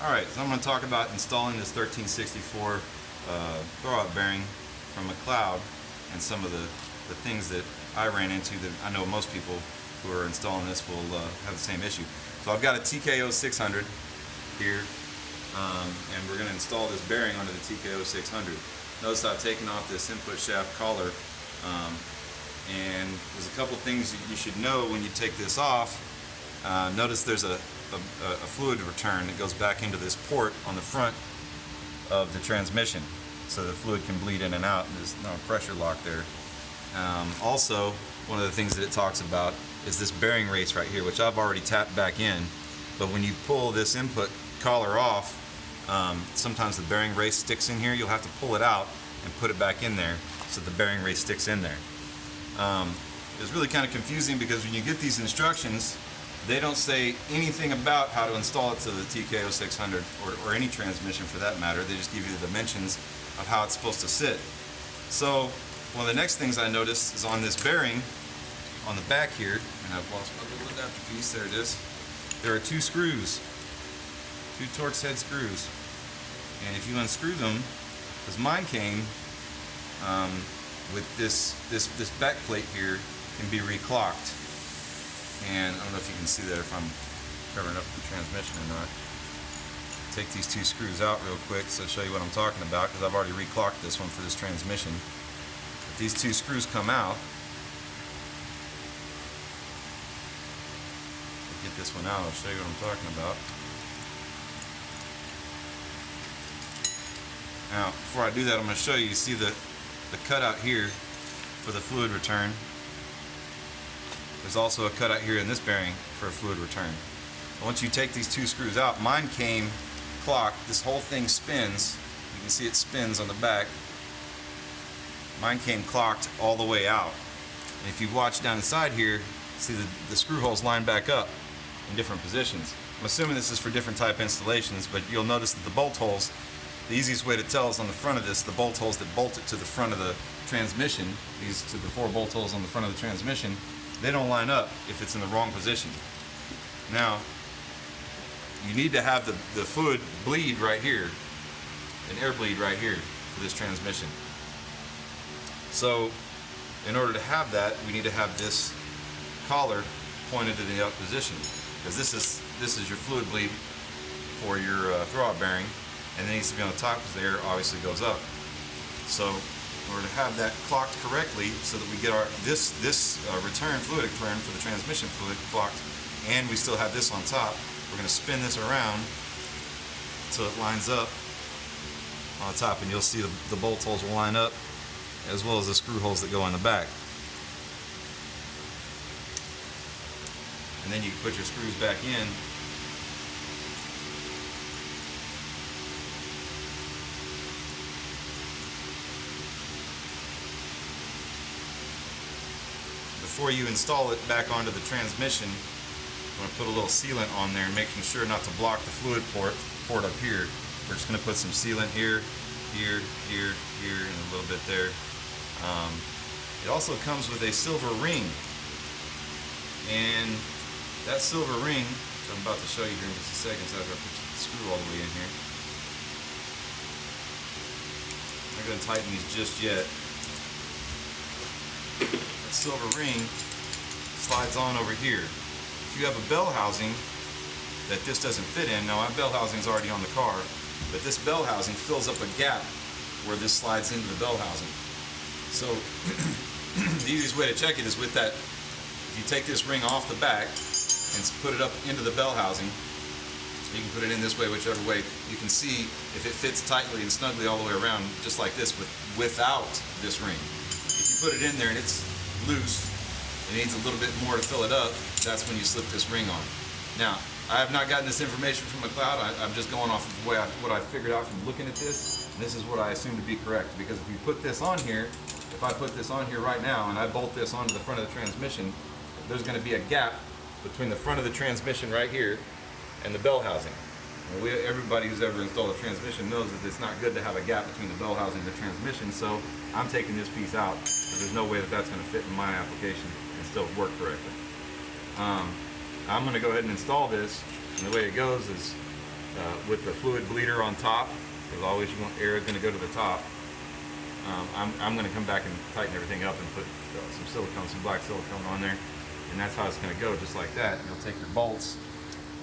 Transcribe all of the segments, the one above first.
Alright, so I'm going to talk about installing this 1364 throwout bearing from Mcloed and some of the things that I ran into that I know most people who are installing this will have the same issue. So I've got a TKO 600 here, and we're going to install this bearing onto the TKO 600. Notice I've taken off this input shaft collar, and there's a couple things that you should know when you take this off. Notice there's a fluid return that goes back into this port on the front of the transmission, so the fluid can bleed in and out, and there's no pressure lock there. Also, one of the things that it talks about is this bearing race right here, which I've already tapped back in, but when you pull this input collar off, sometimes the bearing race sticks in here. You'll have to pull it out and put it back in there so the bearing race sticks in there. It's really kind of confusing because when you get these instructions, they don't say anything about how to install it to the TKO 600 or any transmission for that matter. They just give you the dimensions of how it's supposed to sit. So one of the next things I noticed is on this bearing on the back here, and I've lost my little adapter piece, there it is. There are two screws, two Torx head screws, and if you unscrew them, because mine came with this back plate here, can be reclocked. And I don't know if you can see that if I'm covering up the transmission or not. Take these two screws out real quick so I'll show you what I'm talking about, because I've already reclocked this one for this transmission. But these two screws come out. I'll get this one out, I'll show you what I'm talking about. Now, before I do that, I'm going to show you, you see the cutout here for the fluid return. There's also a cutout here in this bearing for a fluid return. Once you take these two screws out, mine came clocked. This whole thing spins. You can see it spins on the back. Mine came clocked all the way out. And if you watch down inside here, see the screw holes line back up in different positions. I'm assuming this is for different type installations, but you'll notice that the bolt holes, the easiest way to tell is on the front of this, the bolt holes that bolt it to the front of the transmission, these to the 4 bolt holes on the front of the transmission, they don't line up if it's in the wrong position. Now, you need to have the fluid bleed right here, an air bleed right here for this transmission. So, in order to have that, we need to have this collar pointed to the up position, because this is your fluid bleed for your throwout bearing, and it needs to be on the top because the air obviously goes up. So, in order to have that clocked correctly so that we get our this fluid return for the transmission fluid clocked, and we still have this on top, we're going to spin this around so it lines up on the top, and you'll see the bolt holes will line up as well as the screw holes that go in the back. And then you can put your screws back in. Before you install it back onto the transmission, I'm going to put a little sealant on there, making sure not to block the fluid port up here. We're just going to put some sealant here, here, here, here, and a little bit there. It also comes with a silver ring, and that silver ring, which I'm about to show you here in just a second, so after I put the screw all the way in here. I'm not going to tighten these just yet. That silver ring slides on over here. If you have a bell housing that this doesn't fit in, now my bell housing is already on the car, but this bell housing fills up a gap where this slides into the bell housing. So the easiest way to check it is with that. If you take this ring off the back and put it up into the bell housing, you can put it in this way, whichever way. You can see if it fits tightly and snugly all the way around, just like this, without this ring. If you put it in there and it's loose, it needs a little bit more to fill it up, that's when you slip this ring on. Now, I have not gotten this information from Mcloed. I'm just going off of what I figured out from looking at this, and this is what I assume to be correct, because if you put this on here, if I put this on here right now and I bolt this onto the front of the transmission, there's going to be a gap between the front of the transmission right here and the bell housing. And everybody who's ever installed a transmission knows that it's not good to have a gap between the bell housing and the transmission, so I'm taking this piece out, because there's no way that that's going to fit in my application and still work correctly. I'm going to go ahead and install this, and the way it goes is with the fluid bleeder on top, because always you want air going to go to the top. I'm going to come back and tighten everything up and put some silicone, some black silicone on there, and that's how it's going to go, just like that. You'll take your bolts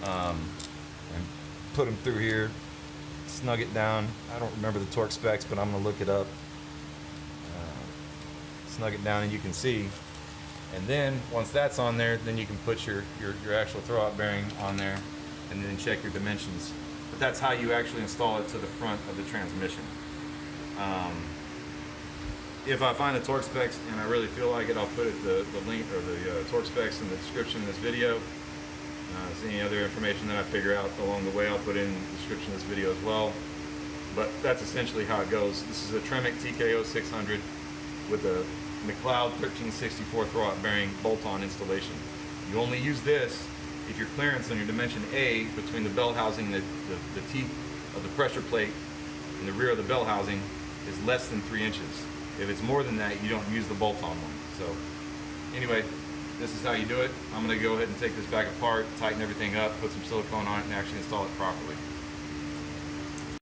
and put them through here, snug it down. I don't remember the torque specs, but I'm going to look it up. Snug it down, and you can see. And then once that's on there, then you can put your actual throwout bearing on there, and then check your dimensions. But that's how you actually install it to the front of the transmission. If I find the torque specs and I really feel like it, I'll put the link or the torque specs in the description of this video. Any other information that I figure out along the way, I'll put in the description of this video as well. But that's essentially how it goes. This is a Tremec TKO 600 with a Mcloed 1364 throwout bearing bolt-on installation. You only use this if your clearance on your dimension A between the bell housing, the teeth of the pressure plate and the rear of the bell housing is less than 3 inches. If it's more than that, you don't use the bolt-on one. So anyway, this is how you do it. I'm going to go ahead and take this back apart, tighten everything up, put some silicone on it, and actually install it properly.